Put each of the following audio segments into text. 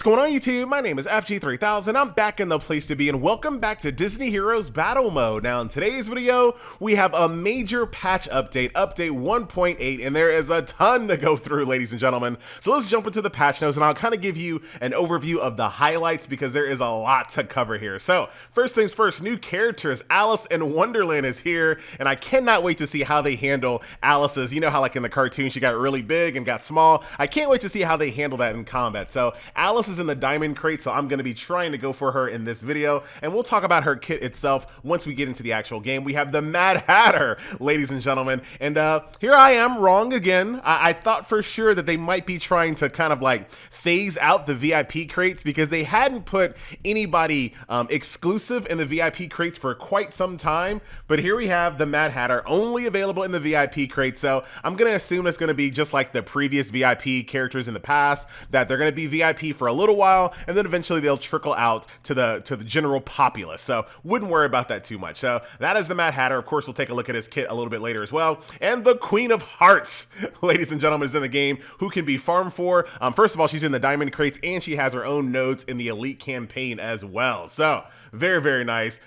going on YouTube? My name is FG3000. I'm back in the place to be and welcome back to Disney Heroes Battle Mode. Now in today's video, we have a major patch update, update 1.8, and there is a ton to go through, ladies and gentlemen. So let's jump into the patch notes and I'll kind of give you an overview of the highlights because there is a lot to cover here. So first things first, new characters. Alice in Wonderland is here and I cannot wait to see how they handle Alice's, you know how like in the cartoon she got really big and got small. I can't wait to see how they handle that in combat. So Alice is in the diamond crate, so I'm going to be trying to go for her in this video, and we'll talk about her kit itself once we get into the actual game. We have the Mad Hatter, ladies and gentlemen, and here I am wrong again. I thought for sure that they might be trying to kind of like phase out the VIP crates because they hadn't put anybody exclusive in the VIP crates for quite some time, but here we have the Mad Hatter only available in the VIP crate, so I'm going to assume it's going to be just like the previous VIP characters in the past, that they're going to be VIP for a little while and then eventually they'll trickle out to the general populace, so wouldn't worry about that too much. So that is the Mad Hatter. Of course, we'll take a look at his kit a little bit later as well. And the Queen of Hearts, ladies and gentlemen, is in the game, who can be farmed for. First of all, she's in the diamond crates and she has her own nodes in the elite campaign as well, so very nice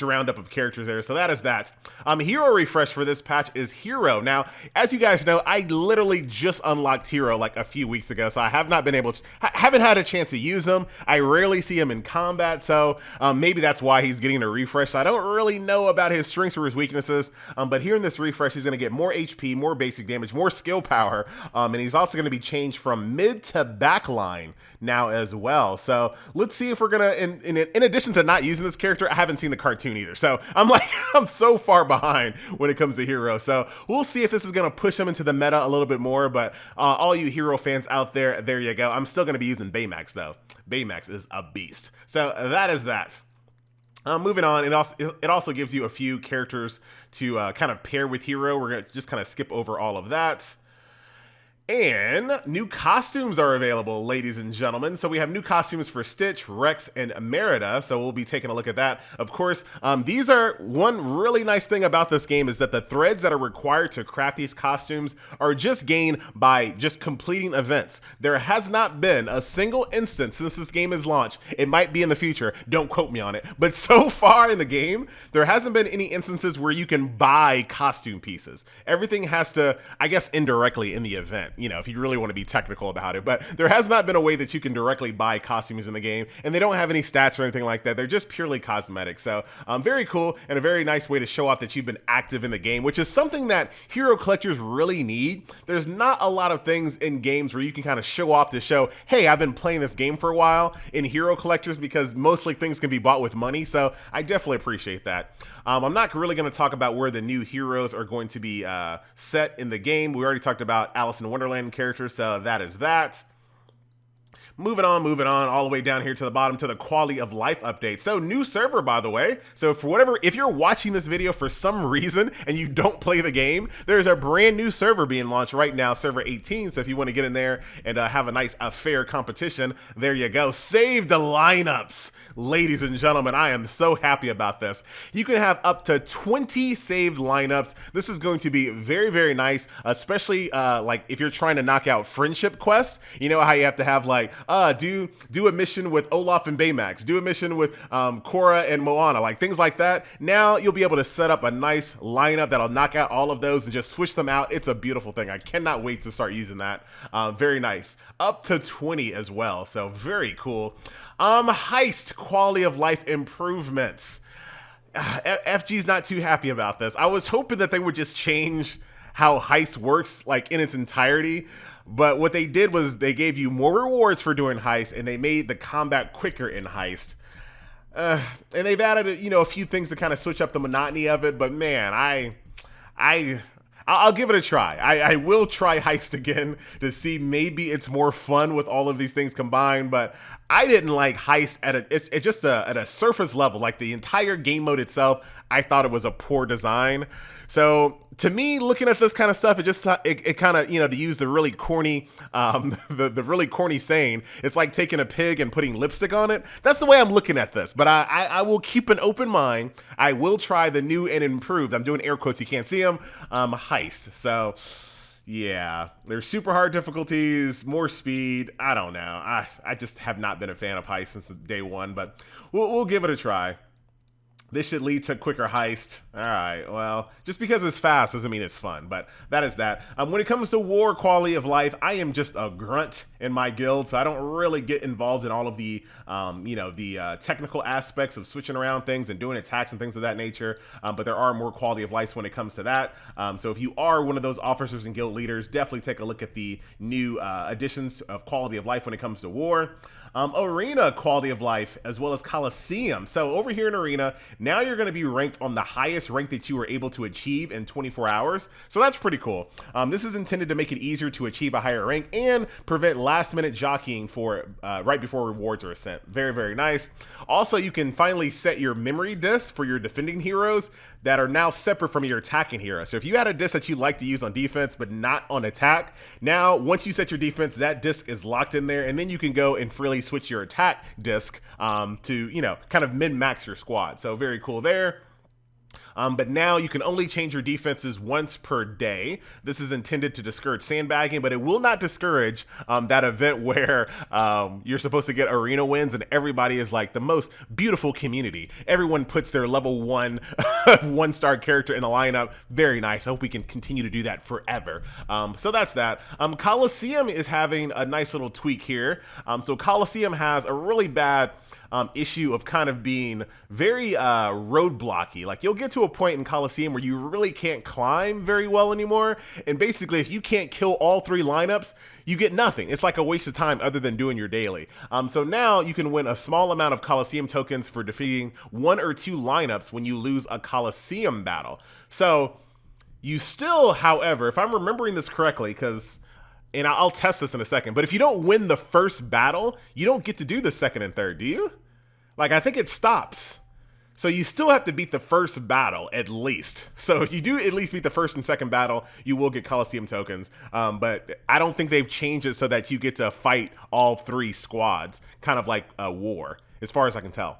roundup of characters there. So that is that. Hero refresh for this patch is Hero. Now, as you guys know, I literally just unlocked Hero like a few weeks ago, so I have not been able to, haven't had a chance to use him. I rarely see him in combat, so maybe that's why he's getting a refresh. So I don't really know about his strengths or his weaknesses, but here in this refresh, he's going to get more HP, more basic damage, more skill power, and he's also going to be changed from mid to back line now as well. So let's see if we're gonna, in addition to not using this character, I haven't seen the cartoon either, so I'm like I'm so far behind when it comes to Hero. So we'll see if this is gonna push him into the meta a little bit more. But all you Hero fans out there, there you go. I'm still gonna be using Baymax though. Baymax is a beast. So that is that. Moving on, it also gives you a few characters to kind of pair with Hero. We're gonna just kind of skip over all of that. And new costumes are available, ladies and gentlemen. So we have new costumes for Stitch, Rex, and Merida. So we'll be taking a look at that. Of course, these are one really nice thing about this game is that the threads that are required to craft these costumes are just gained by just completing events. There has not been a single instance since this game is launched. It might be in the future. Don't quote me on it. But so far in the game, there hasn't been any instances where you can buy costume pieces. Everything has to, I guess, indirectly in the event, you know, if you really want to be technical about it, but there has not been a way that you can directly buy costumes in the game, and they don't have any stats or anything like that. They're just purely cosmetic. So very cool and a very nice way to show off that you've been active in the game, which is something that hero collectors really need. There's not a lot of things in games where you can kind of show off to show, hey, I've been playing this game for a while in hero collectors, because mostly things can be bought with money. So I definitely appreciate that. I'm not really going to talk about where the new heroes are going to be set in the game. We already talked about Alice in Wonderland characters, so that is that. Moving on, all the way down here to the bottom to the quality of life update. So new server, by the way. So for whatever, if you're watching this video for some reason and you don't play the game, there's a brand new server being launched right now, server 18. So if you want to get in there and have a nice, fair competition, there you go. Save the lineups. Ladies and gentlemen, I am so happy about this. You can have up to 20 saved lineups. This is going to be very nice, especially like if you're trying to knock out friendship quests. You know how you have to have like, do a mission with Olaf and Baymax, do a mission with Korra and Moana, like things like that. Now you'll be able to set up a nice lineup that'll knock out all of those and just switch them out. It's a beautiful thing. I cannot wait to start using that. Very nice. Up to 20 as well, so very cool. Heist quality of life improvements. FG's not too happy about this. I was hoping that they would just change how heist works like in its entirety, but what they did was they gave you more rewards for doing heist and they made the combat quicker in heist. And they've added, you know, a few things to kind of switch up the monotony of it, but man, I'll give it a try. I will try heist again to see maybe it's more fun with all of these things combined, but I didn't like heist at a surface level. Like the entire game mode itself, I thought it was a poor design. So to me, looking at this kind of stuff, it kind of, you know, to use the really corny, the really corny saying, it's like taking a pig and putting lipstick on it. That's the way I'm looking at this, but I will keep an open mind. I will try the new and improved, I'm doing air quotes, you can't see them, heist. So Yeah, there's super hard difficulties, more speed. I don't know. I just have not been a fan of Heist since day one, but we'll give it a try. This should lead to quicker heist. All right, well, just because it's fast doesn't mean it's fun, but that is that. When it comes to war quality of life, I am just a grunt in my guild, so I don't really get involved in all of the, technical aspects of switching around things and doing attacks and things of that nature, but there are more quality of life when it comes to that. So if you are one of those officers and guild leaders, definitely take a look at the new additions of quality of life when it comes to war. Arena quality of life, as well as Coliseum. So over here in Arena, now you're going to be ranked on the highest rank that you were able to achieve in 24 hours. So that's pretty cool. This is intended to make it easier to achieve a higher rank and prevent last minute jockeying for right before rewards are sent. Very, very nice. Also, you can finally set your memory discs for your defending heroes that are now separate from your attacking hero. So if you had a disc that you like to use on defense but not on attack, now once you set your defense, that disc is locked in there, and then you can go and freely switch your attack disc to, kind of min-max your squad. So very cool there. But now you can only change your defenses once per day. This is intended to discourage sandbagging, but it will not discourage that event where you're supposed to get arena wins and everybody is like the most beautiful community. Everyone puts their level 1 one-star character in the lineup. Very nice. I hope we can continue to do that forever. So that's that. Coliseum is having a nice little tweak here. So Coliseum has a really bad issue of kind of being very roadblocky. Like, you'll get to a point in Coliseum where you really can't climb very well anymore, and basically if you can't kill all 3 lineups, you get nothing. It's like a waste of time other than doing your daily. So now you can win a small amount of Coliseum tokens for defeating 1 or 2 lineups when you lose a Coliseum battle. So you still, however, if I'm remembering this correctly, and I'll test this in a second, but if you don't win the first battle, you don't get to do the second and third, do you? Like, I think it stops. So you still have to beat the first battle, at least. So if you do at least beat the first and second battle, you will get Coliseum tokens. But I don't think they've changed it so that you get to fight all 3 squads, kind of like a war, as far as I can tell.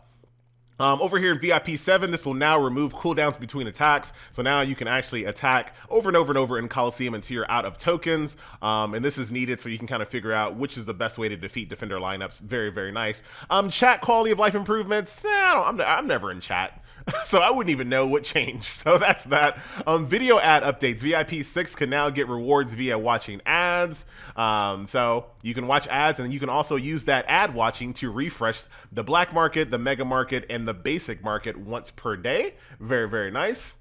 Over here in VIP 7, this will now remove cooldowns between attacks. So now you can actually attack over and over and over in Coliseum until you're out of tokens. And this is needed so you can kind of figure out which is the best way to defeat defender lineups. Very, very nice. Chat quality of life improvements. I'm never in chat. So I wouldn't even know what changed. So that's that. Video ad updates. VIP 6 can now get rewards via watching ads. So you can watch ads, and you can also use that ad watching to refresh the black market, the mega market, and the basic market once per day. Very, very nice.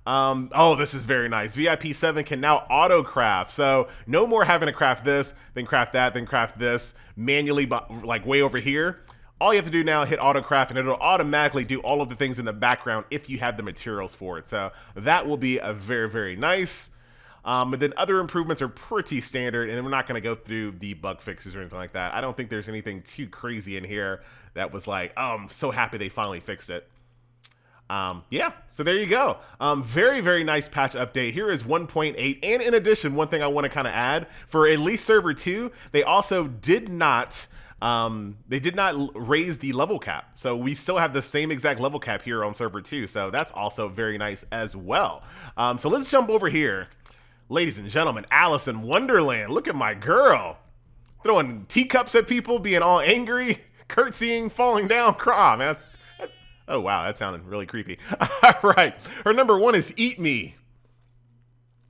Oh, this is very nice. VIP 7 can now auto craft. So no more having to craft this, then craft that, then craft this manually, but like way over here. All you have to do now, hit auto craft, and it'll automatically do all of the things in the background if you have the materials for it. So that will be a very, very nice. But then other improvements are pretty standard, and we're not going to go through the bug fixes or anything like that. I don't think there's anything too crazy in here that was like, oh, I'm so happy they finally fixed it. Yeah, so there you go. Very, very nice patch update. Here is 1.8. And in addition, one thing I want to kind of add, for at least server 2, they also did not raise the level cap. So we still have the same exact level cap here on server 2. So that's also very nice as well. So let's jump over here. Ladies and gentlemen, Alice in Wonderland. Look at my girl. Throwing teacups at people, being all angry, curtsying, falling down. Man, oh, wow, that sounded really creepy. All right. Her number 1 is Eat Me.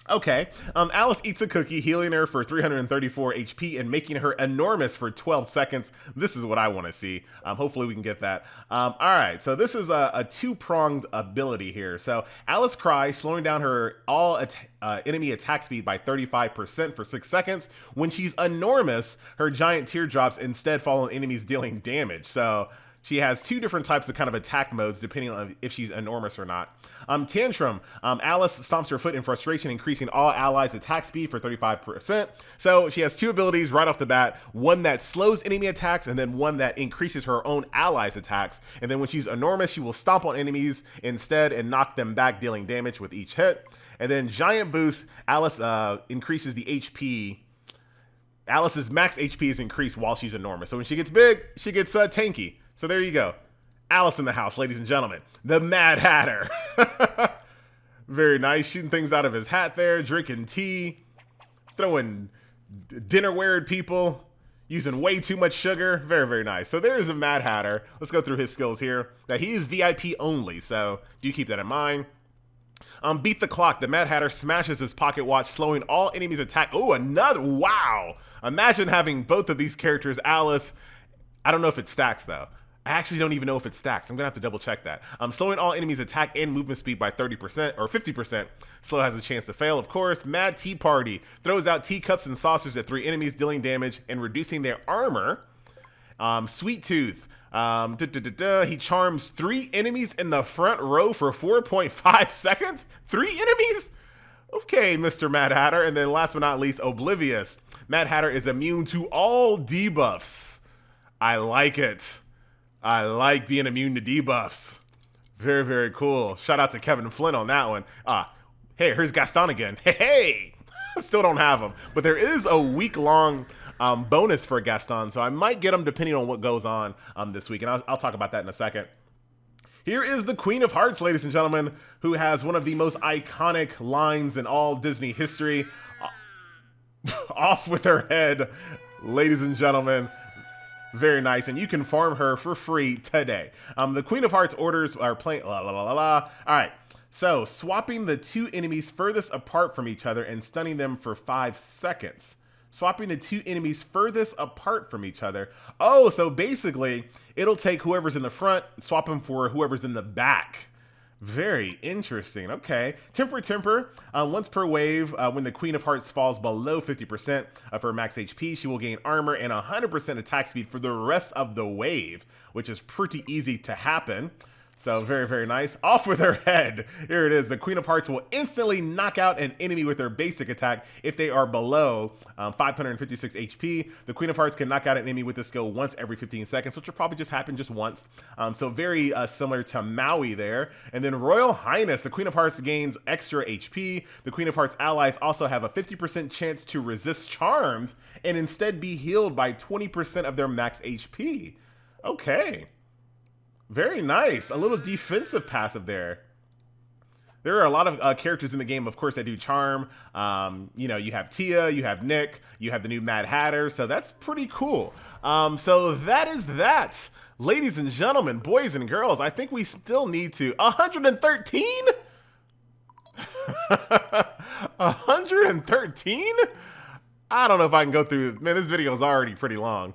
Okay, Alice eats a cookie, healing her for 334 HP and making her enormous for 12 seconds. This is what I want to see. Hopefully we can get that. All right, so this is a 2-pronged ability here. So Alice cries, slowing down her enemy attack speed by 35% for 6 seconds. When she's enormous, her giant teardrops instead fall on enemies dealing damage. So she has 2 different types of kind of attack modes depending on if she's enormous or not. Tantrum. Alice stomps her foot in frustration, increasing all allies' attack speed for 35%. So she has 2 abilities right off the bat. One that slows enemy attacks, and then one that increases her own allies' attacks. And then when she's enormous, she will stomp on enemies instead and knock them back, dealing damage with each hit. And then Giant Boost. Alice increases the HP. Alice's max HP is increased while she's enormous. So when she gets big, she gets tanky. So there you go. Alice in the house, ladies and gentlemen. The Mad Hatter. Very nice. Shooting things out of his hat there. Drinking tea. throwing dinnerware at people, using way too much sugar. Very, very nice. So there is a Mad Hatter. Let's go through his skills here. Now, he is VIP only, so do keep that in mind. Beat the clock. The Mad Hatter smashes his pocket watch, slowing all enemies' attack. Oh, another. Wow. Imagine having both of these characters, Alice. I don't know if it stacks, though. I actually don't even know if it stacks. I'm going to have to double check that. Slowing all enemies' attack and movement speed by 30% or 50%. Slow has a chance to fail, of course. Mad Tea Party throws out teacups and saucers at 3 enemies, dealing damage and reducing their armor. Sweet Tooth. He charms 3 enemies in the front row for 4.5 seconds. 3 enemies? Okay, Mr. Mad Hatter. And then last but not least, Oblivious. Mad Hatter is immune to all debuffs. I like it. I like being immune to debuffs. Very, very cool. Shout out to Kevin Flynn on that one. Hey, here's Gaston again. Hey! Still don't have him. But there is a week-long bonus for Gaston, so I might get him depending on what goes on this week. And I'll talk about that in a second. Here is the Queen of Hearts, ladies and gentlemen, who has one of the most iconic lines in all Disney history. Off with her head, ladies and gentlemen. Very nice, and you can farm her for free today. The Queen of Hearts orders are playing la la la la la. All right, so swapping the 2 enemies furthest apart from each other and stunning them for 5 seconds. Swapping the 2 enemies furthest apart from each other. Oh, so basically, it'll take whoever's in the front, swap them for whoever's in the back. Very interesting. Okay. Temper. Once per wave, when the Queen of Hearts falls below 50% of her max HP, she will gain armor and 100% attack speed for the rest of the wave, which is pretty easy to happen. So very, very nice. Off with her head. Here it is. The Queen of Hearts will instantly knock out an enemy with their basic attack if they are below 556 HP. The Queen of Hearts can knock out an enemy with this skill once every 15 seconds, which will probably just happen just once. So very similar to Maui there. And then Royal Highness. The Queen of Hearts gains extra HP. The Queen of Hearts allies also have a 50% chance to resist charms and instead be healed by 20% of their max HP. Okay. Very nice. A little defensive passive there. There are a lot of characters in the game, of course, that do charm. You know, you have Tia, you have Nick, you have the new Mad Hatter, so that's pretty cool. So that is that. Ladies and gentlemen, boys and girls, I think we still need to... 113? 113? I don't know if I can go through... Man, this video is already pretty long.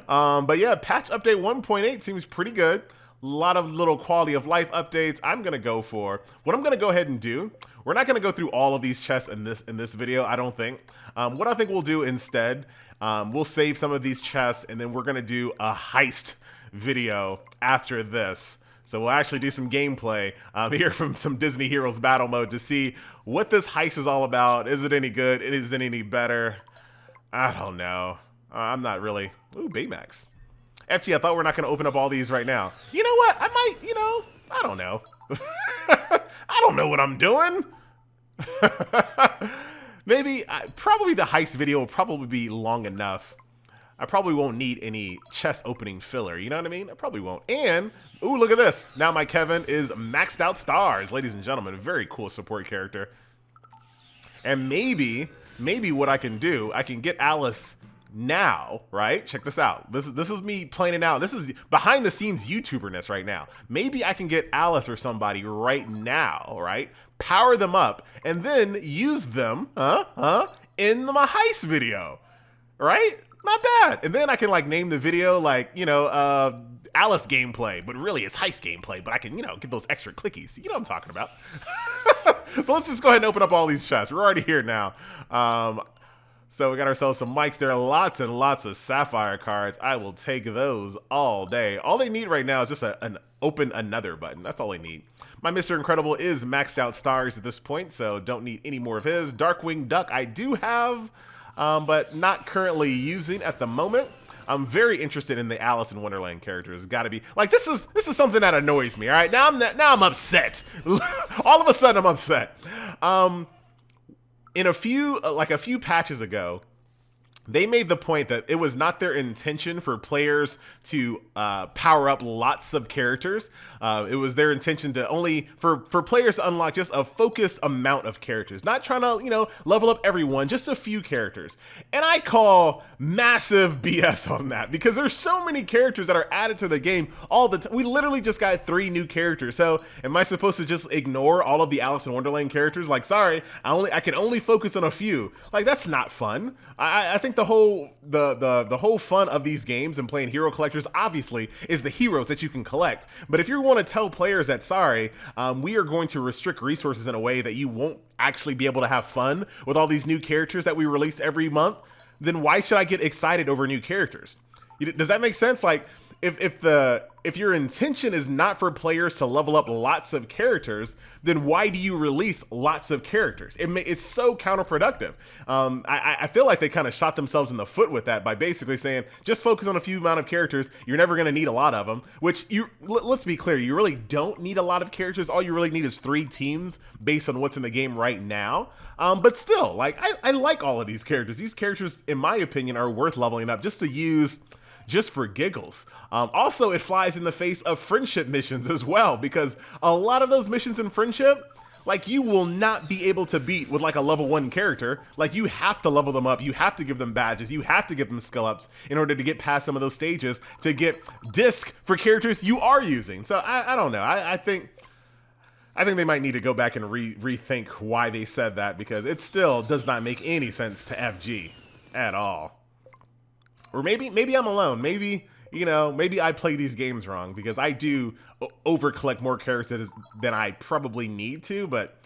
But yeah, patch update 1.8 seems pretty good. A lot of little quality of life updates. I'm gonna go for what I'm gonna go ahead and do. We're not gonna go through all of these chests in this video, I don't think. What I think we'll do instead, we'll save some of these chests and then we're gonna do a heist video after this. So we'll actually do some gameplay here from some Disney Heroes battle mode to see what this heist is all about. Is it any good? Is it any better? I don't know. I'm not really. Ooh, Baymax. FG, I thought we're not going to open up all these right now. You know what? I might, you know, I don't know. I don't know what I'm doing. Maybe, probably the heist video will probably be long enough. I probably won't need any chest opening filler, you know what I mean? I probably won't. And, ooh, look at this. Now my Kevin is maxed out stars, ladies and gentlemen. Very cool support character. And maybe what I can do, I can get Alice now, right? Check this out. This is me playing it out. This is behind the scenes YouTuberness right now. Maybe I can get Alice or somebody right now, right? Power them up and then use them, in my heist video, right? Not bad. And then I can like name the video like, you know, Alice gameplay, but really it's heist gameplay, but I can, you know, get those extra clickies. You know what I'm talking about. So let's just go ahead and open up all these chests. We're already here now. So we got ourselves some mics. There are lots and lots of Sapphire cards. I will take those all day. All they need right now is just an open another button. That's all they need. My Mr. Incredible is maxed out stars at this point, so don't need any more of his. Darkwing Duck I do have, but not currently using at the moment. I'm very interested in the Alice in Wonderland characters. Got to be like this is something that annoys me. All right, now I'm upset. All of a sudden I'm upset. In a few patches ago, they made the point that it was not their intention for players to power up lots of characters. It was their intention to only for players to unlock just a focused amount of characters, not trying to, you know, level up everyone, just a few characters. And I call massive BS on that, because there's so many characters that are added to the game all the time. We literally just got 3 new characters. So am I supposed to just ignore all of the Alice in Wonderland characters? Like, sorry, I can only focus on a few. Like, that's not fun. I think the whole fun of these games and playing hero collectors obviously is the heroes that you can collect. But if you want to tell players that, sorry, we are going to restrict resources in a way that you won't actually be able to have fun with all these new characters that we release every month, then why should I get excited over new characters? Does that make sense? Like, if your intention is not for players to level up lots of characters, then why do you release lots of characters? It's so counterproductive. I feel like they kind of shot themselves in the foot with that by basically saying, just focus on a few amount of characters. You're never going to need a lot of them, which let's be clear, you really don't need a lot of characters. All you really need is 3 teams based on what's in the game right now. But still, like, I like all of these characters. These characters, in my opinion, are worth leveling up just to use just for giggles. Also, it flies in the face of friendship missions as well, because a lot of those missions in friendship, like, you will not be able to beat with like a level 1 character. Like, you have to level them up, you have to give them badges, you have to give them skill ups in order to get past some of those stages to get disc for characters you are using. So I don't know. I think they might need to go back and rethink why they said that, because it still does not make any sense to FG at all. Or maybe I'm alone. Maybe, you know, maybe I play these games wrong, because I do over collect more characters than I probably need to, but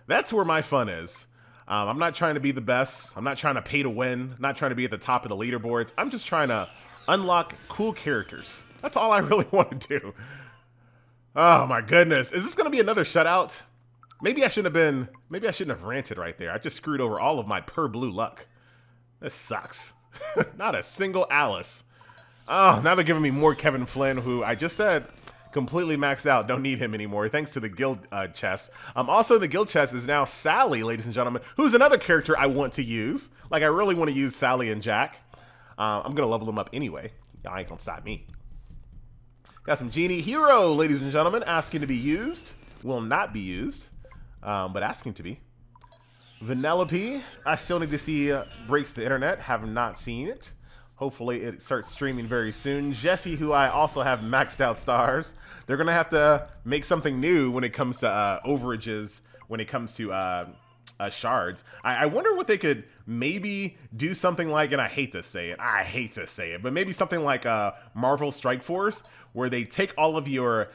that's where my fun is. I'm not trying to be the best. I'm not trying to pay to win. I'm not trying to be at the top of the leaderboards. I'm just trying to unlock cool characters. That's all I really want to do. Oh my goodness. Is this going to be another shutout? Maybe I shouldn't have ranted right there. I just screwed over all of my per blue luck. This sucks. Not a single Alice. Oh, now they're giving me more Kevin Flynn, who I just said completely maxed out. Don't need him anymore, thanks to the guild chest. Also in the guild chest is now Sally, ladies and gentlemen, who's another character I want to use. Like, I really want to use Sally and Jack. I'm going to level them up anyway. Y'all ain't going to stop me. Got some Genie Hero, ladies and gentlemen, asking to be used. Will not be used, but asking to be. Vanellope, I still need to see Breaks the Internet. Have not seen it. Hopefully it starts streaming very soon. Jesse, who I also have maxed out stars. They're going to have to make something new when it comes to overages, when it comes to shards. I wonder what they could maybe do something like, and I hate to say it, but maybe something like Marvel Strike Force, where they take all of your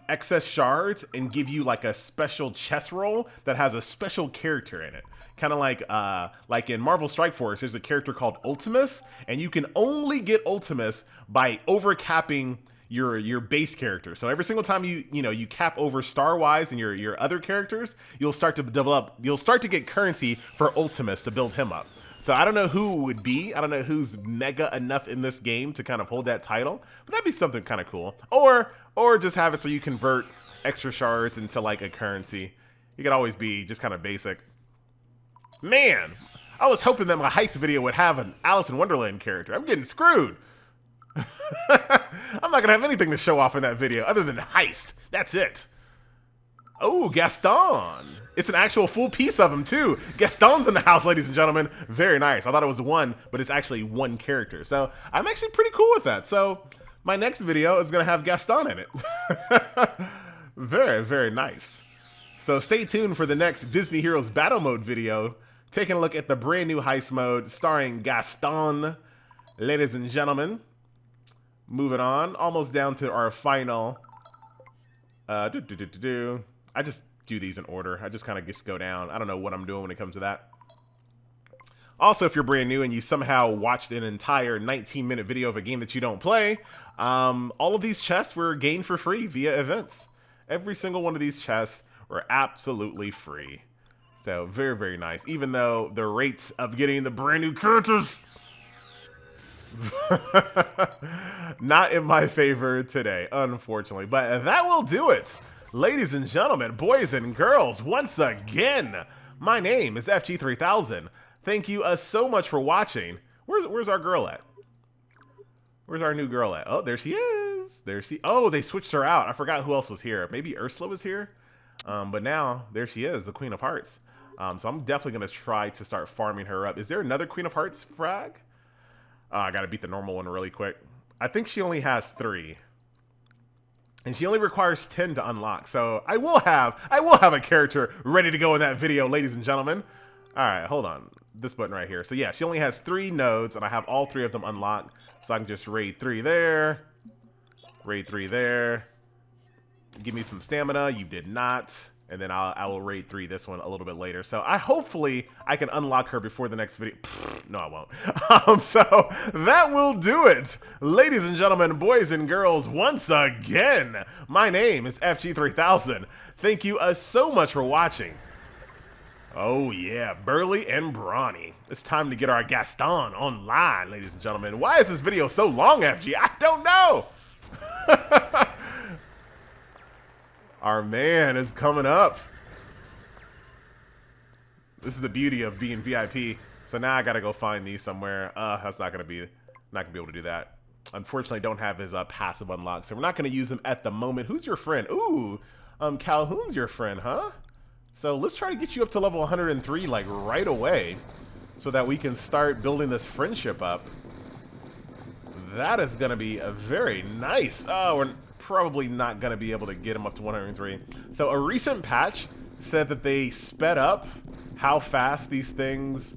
excess shards and give you like a special chest roll that has a special character in it. Kind of like in Marvel Strike Force, there's a character called Ultimus, and you can only get Ultimus by overcapping your base character. So every single time you cap over star-wise and your other characters, you'll start to get currency for Ultimus to build him up. So I don't know who it would be. I don't know who's mega enough in this game to kind of hold that title, but that'd be something kind of cool. Or just have it so you convert extra shards into like a currency. You could always be just kind of basic. Man, I was hoping that my heist video would have an Alice in Wonderland character. I'm getting screwed. I'm not gonna have anything to show off in that video other than heist. That's it. Oh, Gaston. It's an actual full piece of him too. Gaston's in the house, ladies and gentlemen. Very nice. I thought it was one, but it's actually one character. So I'm actually pretty cool with that. So my next video is gonna have Gaston in it. Very, very nice. So stay tuned for the next Disney Heroes Battle Mode video, taking a look at the brand new heist mode starring Gaston, ladies and gentlemen. Moving on, almost down to our final. I just do these in order. I just kind of just go down. I don't know what I'm doing when it comes to that. Also, if you're brand new and you somehow watched an entire 19-minute video of a game that you don't play, all of these chests were gained for free via events. Every single one of these chests were absolutely free. So very, very nice. Even though the rates of getting the brand new characters not in my favor today, unfortunately. But that will do it. Ladies and gentlemen, boys and girls, once again, my name is FG3000. Thank you so much for watching. Where's our girl at? Where's our new girl at? Oh, there she is. Oh, they switched her out. I forgot who else was here. Maybe Ursula was here. But now there she is, the Queen of Hearts. So I'm definitely gonna try to start farming her up. Is there another Queen of Hearts frag? I gotta beat the normal one really quick. I think she only has 3. And she only requires 10 to unlock. So I will have a character ready to go in that video, ladies and gentlemen. All right, hold on. This button right here. So yeah, she only has 3 nodes, and I have all 3 of them unlocked. So I can just raid 3 there. Raid 3 there. Give me some stamina. You did not. And then I will raid 3 this one a little bit later. So hopefully I can unlock her before the next video. No, I won't. So that will do it. Ladies and gentlemen, boys and girls, once again, my name is FG3000. Thank you so much for watching. Oh yeah, burly and brawny. It's time to get our Gaston online, ladies and gentlemen. Why is this video so long, FG? I don't know. Our man is coming up. This is the beauty of being VIP. So now I gotta go find these somewhere. That's not gonna be able to do that. Unfortunately, I don't have his passive unlocked, so we're not gonna use him at the moment. Who's your friend? Ooh, Calhoun's your friend, huh? So let's try to get you up to level 103 like right away, so that we can start building this friendship up. That is gonna be a very nice. Oh, we're probably not going to be able to get him up to 103. So a recent patch said that they sped up how fast these things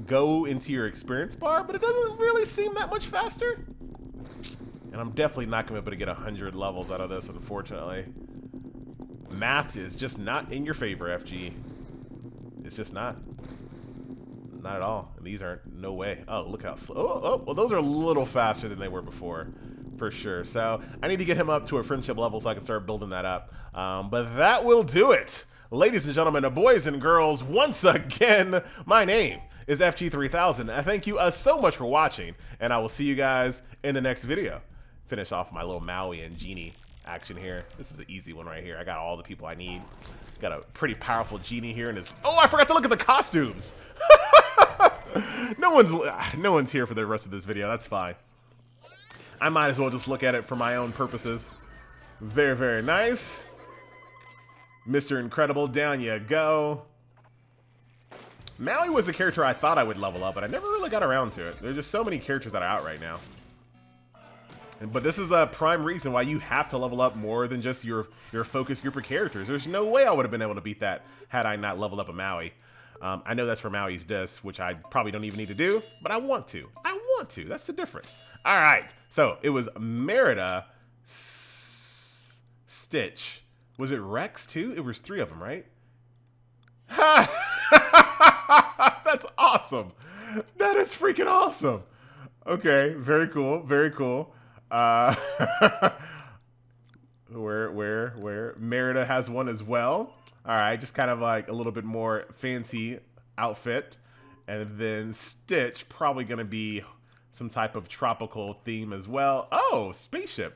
go into your experience bar, but it doesn't really seem that much faster. And I'm definitely not going to be able to get 100 levels out of this, unfortunately. Math is just not in your favor, FG. It's just not. Not at all. And these aren't, no way. Oh, look how slow. Oh, well, those are a little faster than they were before. For sure. So I need to get him up to a friendship level so I can start building that up. But that will do it. Ladies and gentlemen, boys and girls, once again, my name is FG3000. I thank you so much for watching, and I will see you guys in the next video. Finish off my little Maui and Genie action here. This is an easy one right here. I got all the people I need. Got a pretty powerful Genie here in his... Oh, I forgot to look at the costumes. No one's here for the rest of this video. That's fine. I might as well just look at it for my own purposes. Very, very nice. Mr. Incredible, down you go. Maui was a character I thought I would level up, but I never really got around to it. There's just so many characters that are out right now. But this is a prime reason why you have to level up more than just your focus group of characters. There's no way I would have been able to beat that had I not leveled up a Maui. I know that's for Maui's disc, which I probably don't even need to do, but I want to. That's the difference. All right. So it was Merida, Stitch. Was it Rex too? It was 3 of them, right? That's awesome. That is freaking awesome. Okay. Very cool. Very cool. Where? Merida has one as well. All right. Just kind of like a little bit more fancy outfit. And then Stitch, probably going to be some type of tropical theme as well. Oh, spaceship.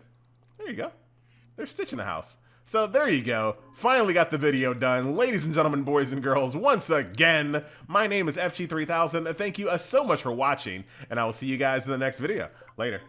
There you go. There's Stitch in the house. So there you go. Finally got the video done. Ladies and gentlemen, boys and girls, once again, my name is FG3000. Thank you so much for watching, and I will see you guys in the next video. Later.